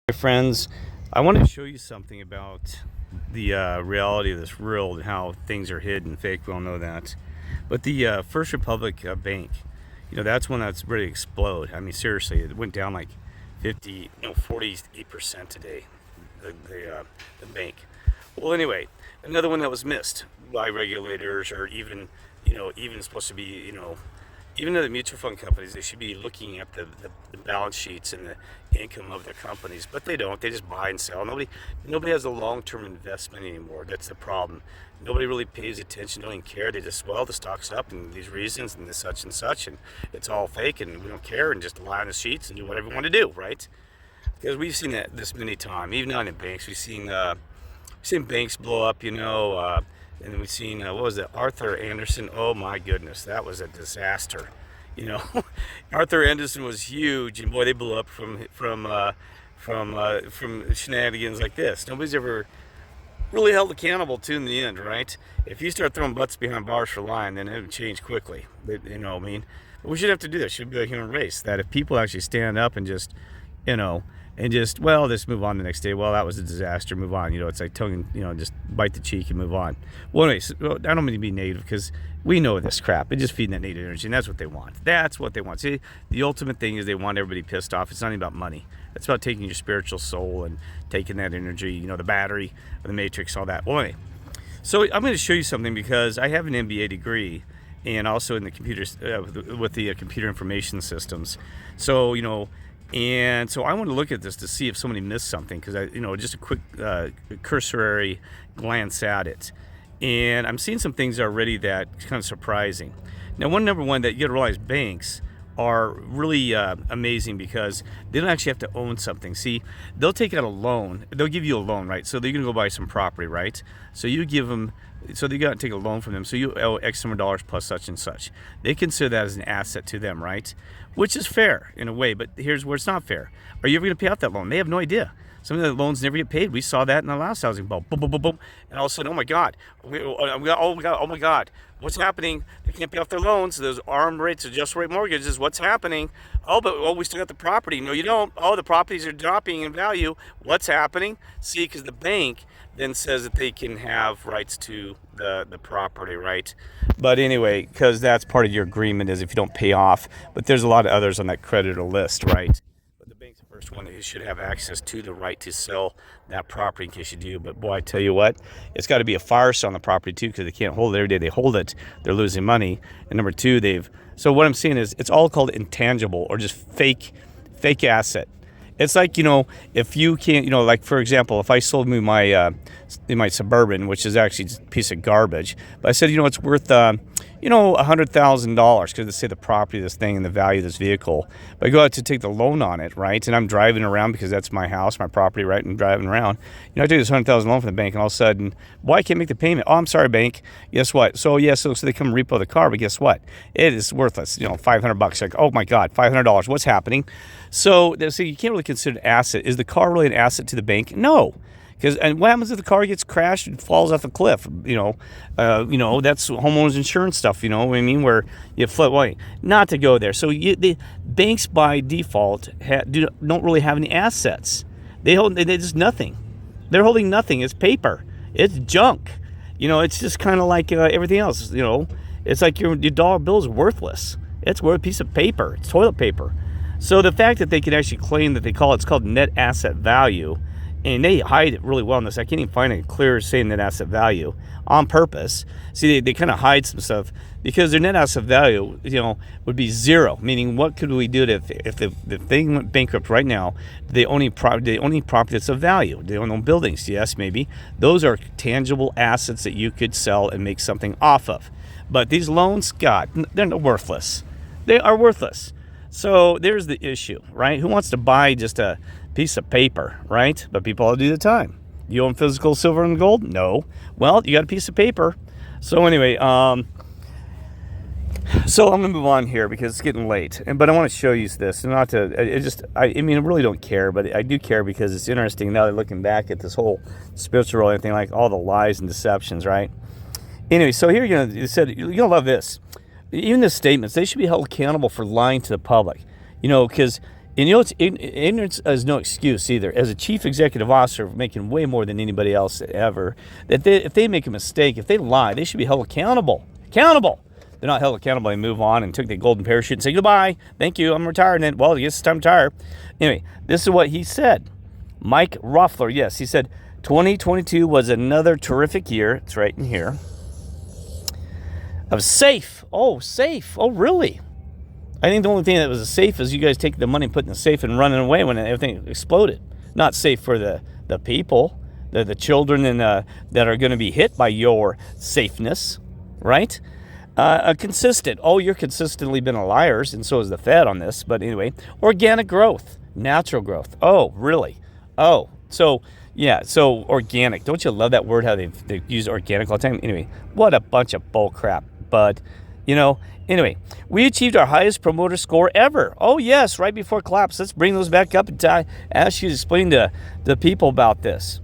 My friends, I want to show you something about the reality of this world and how things are hidden, fake. We all know that. But the First Republic Bank, that's one that's ready to explode. I mean, seriously, it went down like 48% today. The bank. Well, anyway, another one that was missed by regulators, or even supposed to be, even though the mutual fund companies, they should be looking at the balance sheets and the income of their companies, but they don't. They just buy and sell. Nobody has a long-term investment anymore. That's the problem. Nobody really pays attention. Don't even care. They just, well, the stock's up and these reasons and this such and such, and it's all fake, and we don't care, and just lie on the sheets and do whatever we want to do, right? Because we've seen that this many times, even not in banks. We've seen banks blow up, and then we've seen what was it, Arthur Andersen. Oh my goodness, that was a disaster. You know, Arthur Andersen was huge, and boy, they blew up from shenanigans like this. Nobody's ever really held accountable to in the end, right? If you start throwing butts behind bars for lying, then it would change quickly. You know what I mean? But we should have to do this. It should be a human race that if people actually stand up and just, you know, well, just move on the next day. Well, that was a disaster. Move on. It's like tongue, just bite the cheek and move on. Well, anyways, I don't mean to be negative because we know this crap. It's just feeding that negative energy, and that's what they want. That's what they want. See, the ultimate thing is they want everybody pissed off. It's not even about money. It's about taking your spiritual soul and taking that energy, the battery, the matrix, all that. Well, anyway, so I'm going to show you something because I have an MBA degree and also in the computers with the computer information systems. So, and so I want to look at this to see if somebody missed something because just a quick cursory glance at it. And I'm seeing some things already that's kind of surprising. Now, number one that you got to realize, banks are really amazing because they don't actually have to own something. See, they'll take out a loan. They'll give you a loan, right? So they're going to go buy some property, right? So you give them, so they got to take a loan from them. So you owe X number of dollars plus such and such. They consider that as an asset to them, right? Which is fair in a way, but here's where it's not fair. Are you ever going to pay out that loan? They have no idea. Some of the loans never get paid. We saw that in the last housing bubble. Boom, boom, boom, boom. And all of a sudden, oh my God. Oh my God. What's happening? They can't pay off their loans. Those armed rates, adjustable rate mortgages. What's happening? We still got the property. No, you don't. Oh, the properties are dropping in value. What's happening? See, because the bank then says that they can have rights to the property, right? But anyway, because that's part of your agreement is if you don't pay off. But there's a lot of others on that creditor list, right? First one, you should have access to the right to sell that property in case you do. But boy, I tell you what, it's got to be a fire sale on the property too, because they can't hold it every day. They hold it, they're losing money. And number two, so what I'm seeing is it's all called intangible or just fake asset. It's like, if you can't, like for example, if I sold me my Suburban, which is actually a piece of garbage, but I said, it's worth, $100,000 because they say the property of this thing and the value of this vehicle. But I go out to take the loan on it, right? And I'm driving around because that's my house, my property, right? And driving around. I take this $100,000 loan from the bank, and all of a sudden, boy, I can't make the payment. Oh, I'm sorry, bank. Guess what? So they come repo the car, but guess what? It is worthless. $500. Like, oh my God, $500. What's happening? So they say you can't really consider it an asset. Is the car really an asset to the bank? No. And what happens if the car gets crashed and falls off a cliff? That's homeowners insurance stuff. You know what I mean? Where you flip away. Not to go there. So the banks by default don't really have any assets. They just nothing. They're holding nothing. It's paper. It's junk. It's just kind of like everything else. It's like your dollar bill is worthless. It's worth a piece of paper. It's toilet paper. So the fact that they can actually claim that it's called net asset value. And they hide it really well in this. I can't even find a clear saying net asset value on purpose. See, they kind of hide some stuff because their net asset value, would be zero. Meaning, what could we do if the thing went bankrupt right now? They own property that's of value. They don't own buildings. Yes, maybe those are tangible assets that you could sell and make something off of. But these loans, God, they're worthless. They are worthless. So there's the issue, right? Who wants to buy just a piece of paper, right? But people all do the time. You own physical silver and gold? No. Well, you got a piece of paper. So anyway, so I'm gonna move on here because it's getting late. But I want to show you this. And I really don't care, but I do care because it's interesting now that looking back at this whole spiritual world and everything, like all the lies and deceptions, right? Anyway, so here you're gonna love this. Even the statements, they should be held accountable for lying to the public. Because And you know, ignorance is no excuse either. As a chief executive officer, making way more than anybody else ever, if they make a mistake, if they lie, they should be held accountable. Accountable. They're not held accountable. They move on and took the golden parachute and say goodbye. Thank you. I'm retired. And well, I guess it's time to retire. Anyway, this is what he said. Mike Ruffler. Yes, he said 2022 was another terrific year. It's right in here. Of safe. Oh, safe. Oh, really? I think the only thing that was safe is you guys taking the money and putting the safe and running away when everything exploded. Not safe for the people, the children and that are going to be hit by your safeness, right? Consistent. Oh, you're consistently been a liars, and so is the Fed on this. But anyway, organic growth, natural growth. Oh, really? Oh, so yeah, so organic. Don't you love that word? How they use organic all the time. Anyway, what a bunch of bull crap, bud. You know. Anyway, we achieved our highest promoter score ever. Oh, yes, right before collapse. Let's bring those back up and ask you to explain to the people about this.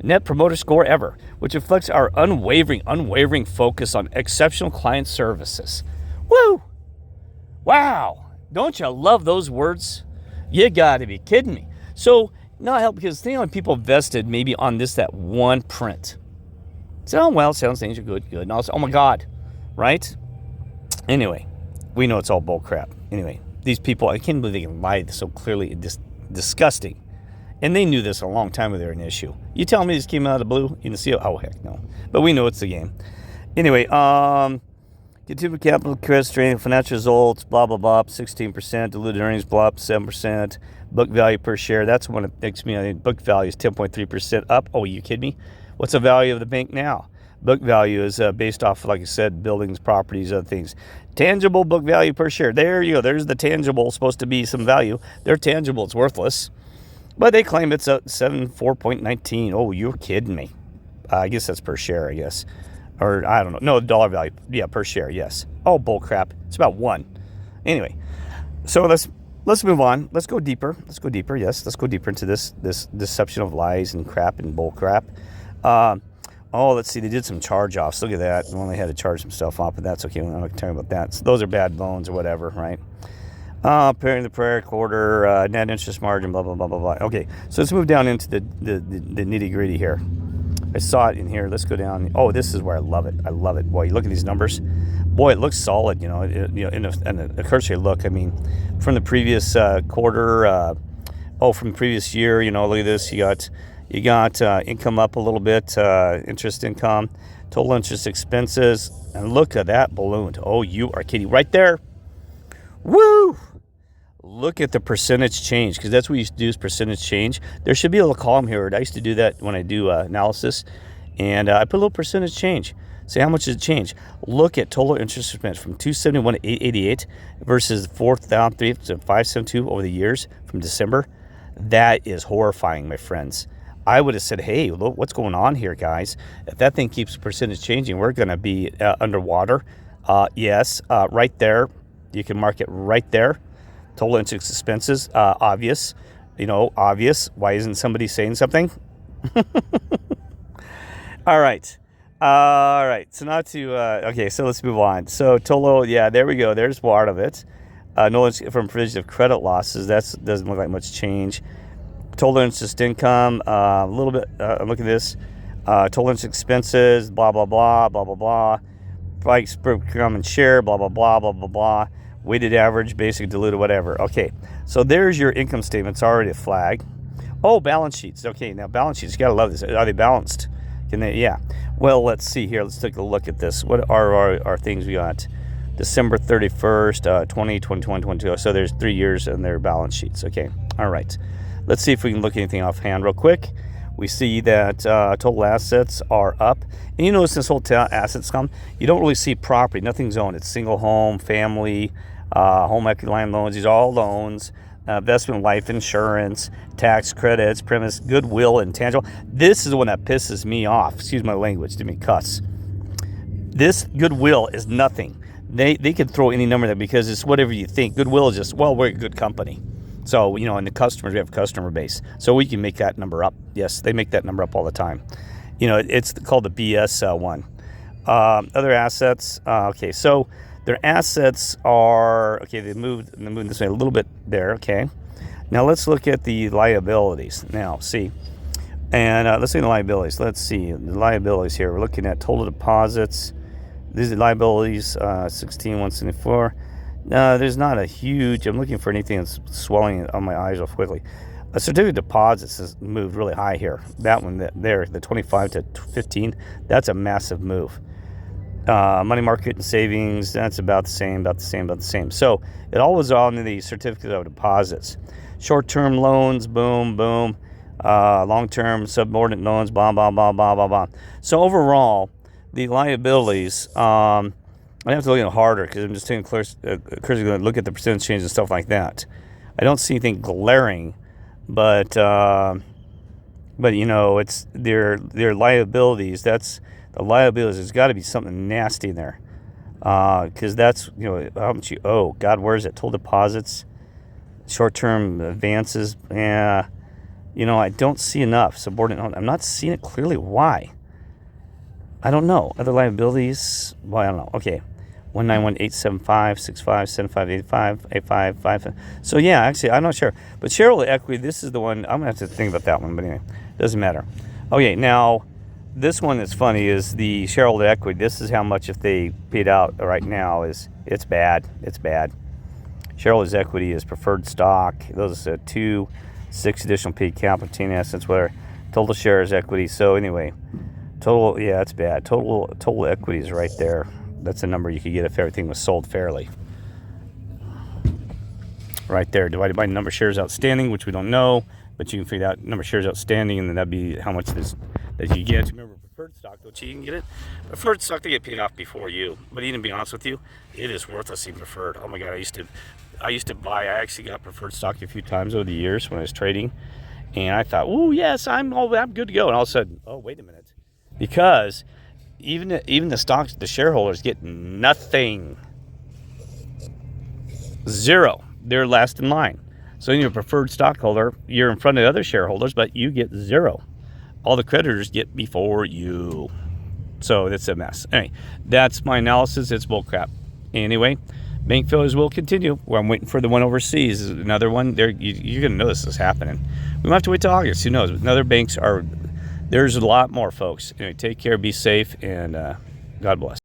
Net promoter score ever, which reflects our unwavering focus on exceptional client services. Woo! Wow! Don't you love those words? You got to be kidding me. So, not help because think on people vested maybe on that one print. So, well, sounds things are good. And also, oh my God, right? Anyway, we know it's all bull crap. Anyway, these people, I can't believe they can lie so clearly. Disgusting. And they knew this a long time ago. They're an issue. You telling me this came out of the blue? You can see, oh, heck no. But we know it's the game. Anyway, consumer capital, credit trading, financial results, blah, blah, blah, 16%. Diluted earnings, blah, up 7%. Book value per share, that's one that makes me, I think book value is 10.3% up. Oh, are you kidding me? What's the value of the bank now? Book value is based off, like I said, buildings, properties, other things. Tangible book value per share. There you go. There's the tangible, supposed to be some value. They're tangible. It's worthless. But they claim it's a 4.19. Oh, you're kidding me. I guess that's per share, I guess. Or I don't know. No, dollar value. Yeah, per share, yes. Oh, bull crap. It's about 1. Anyway, so let's move on. Let's go deeper. Yes, let's go deeper into this deception of lies and crap and bull crap. Oh, let's see. They did some charge-offs. Look at that. They only had to charge some stuff off, but that's okay. I'm not going to talk about that. So those are bad loans or whatever, right? Pairing the prior quarter, net interest margin, blah, blah, blah, blah, blah. Okay, so let's move down into the nitty-gritty here. I saw it in here. Let's go down. Oh, this is where I love it. Boy, you look at these numbers. Boy, it looks solid, in a cursory look. I mean, from the previous quarter, from the previous year, look at this. You got income up a little bit, interest income, total interest expenses, and look at that balloon. Oh, you are kidding. Right there. Woo! Look at the percentage change, because that's what we used to do is percentage change. There should be a little column here. I used to do that when I do analysis, and I put a little percentage change. See how much does it change? Look at total interest expense from 271 to 888 versus 4,3 to 572 over the years from December. That is horrifying, my friends. I would have said, hey, look, what's going on here, guys? If that thing keeps percentage changing, we're going to be underwater. Yes, right there. You can mark it right there. Total interest expenses, obvious. Obvious. Why isn't somebody saying something? All right. So now so let's move on. So total, yeah, there we go. There's part of it. No, from provision of credit losses, that doesn't look like much change. Total interest income, a little bit, look at this. Total interest expenses, blah, blah, blah, blah, blah, blah. Price per common share, blah, blah, blah, blah, blah, blah. Weighted average, basic, diluted, whatever. Okay, so there's your income statement. It's already a flag. Oh, balance sheets. Okay, now balance sheets. You got to love this. Are they balanced? Can they? Yeah. Well, let's see here. Let's take a look at this. What are our things we got? December 31st, 2021, 22. So there's 3 years in their balance sheets. Okay, all right. Let's see if we can look at anything offhand real quick. We see that total assets are up. And you notice this whole assets come, you don't really see property. Nothing's owned. It's single home, family, home equity line loans. These are all loans. Investment, life insurance, tax credits, premise, goodwill, intangible. This is the one that pisses me off. Excuse my language. Didn't mean cuss. This goodwill is nothing. They could throw any number there because it's whatever you think. Goodwill is just, well, we're a good company. So, and the customers, we have a customer base. So we can make that number up. Yes, they make that number up all the time. It's called the BS one. Other assets. Okay, so their assets are, okay, they moved this way a little bit there, okay. Now let's look at the liabilities. Now, see, and let's look at the liabilities. Let's see the liabilities here. We're looking at total deposits. These are liabilities, 16,174. There's not a huge. I'm looking for anything that's swelling on my eyes real quickly. A certificate of deposits has moved really high here. That one there, the 25 to 15, that's a massive move. Money market and savings, that's about the same. So it all was on the certificate of deposits. Short-term loans, boom, boom. Long-term subordinate loans, blah, blah, blah, blah, blah, blah. So overall, the liabilities, I have to look at it harder because I'm just taking Claire's going to look at the percentage change and stuff like that. I don't see anything glaring, but you know, it's their liabilities. That's the liabilities. There's got to be something nasty in there, because that's, you know, how much you owe. God, where is it? Total deposits, short-term advances. Yeah, you know, I don't see enough subordinate. I'm not seeing it clearly. Why? I don't know. Other liabilities. Well, I don't know. Okay. 191-875-65-75-85-85. So yeah, actually, I'm not sure. But shareholder equity, this is the one. I'm gonna have to think about that one. But anyway, doesn't matter. Okay, now this one that's funny is the shareholder equity. This is how much if they paid out right now is. It's bad. It's bad. Shareholders equity is preferred stock. Those are 6 additional paid capital, 10 assets, whatever. Total shares equity. So anyway, total. Yeah, it's bad. Total equity is right there. That's the number you could get if everything was sold fairly. Right there, divided by number of shares outstanding, which we don't know, but you can figure out number of shares outstanding, and then that'd be how much that you get. Remember, preferred stock, don't you can get it? Preferred stock, they get paid off before you. But even to be honest with you, it is worthless in preferred. Oh my God, I used to buy. I actually got preferred stock a few times over the years when I was trading, and I thought, oh yes, I'm good to go. And all of a sudden, oh wait a minute, because even the stocks, the shareholders get nothing. Zero. They're last in line. So you're a preferred stockholder. You're in front of other shareholders, but you get zero. All the creditors get before you. So it's a mess. Anyway, that's my analysis. It's bullcrap. Anyway, bank failures will continue. Well, I'm waiting for the one overseas. Another one. You're going to know this is happening. We might have to wait till August. Who knows? Other banks are. There's a lot more, folks. Anyway, take care, be safe, and God bless.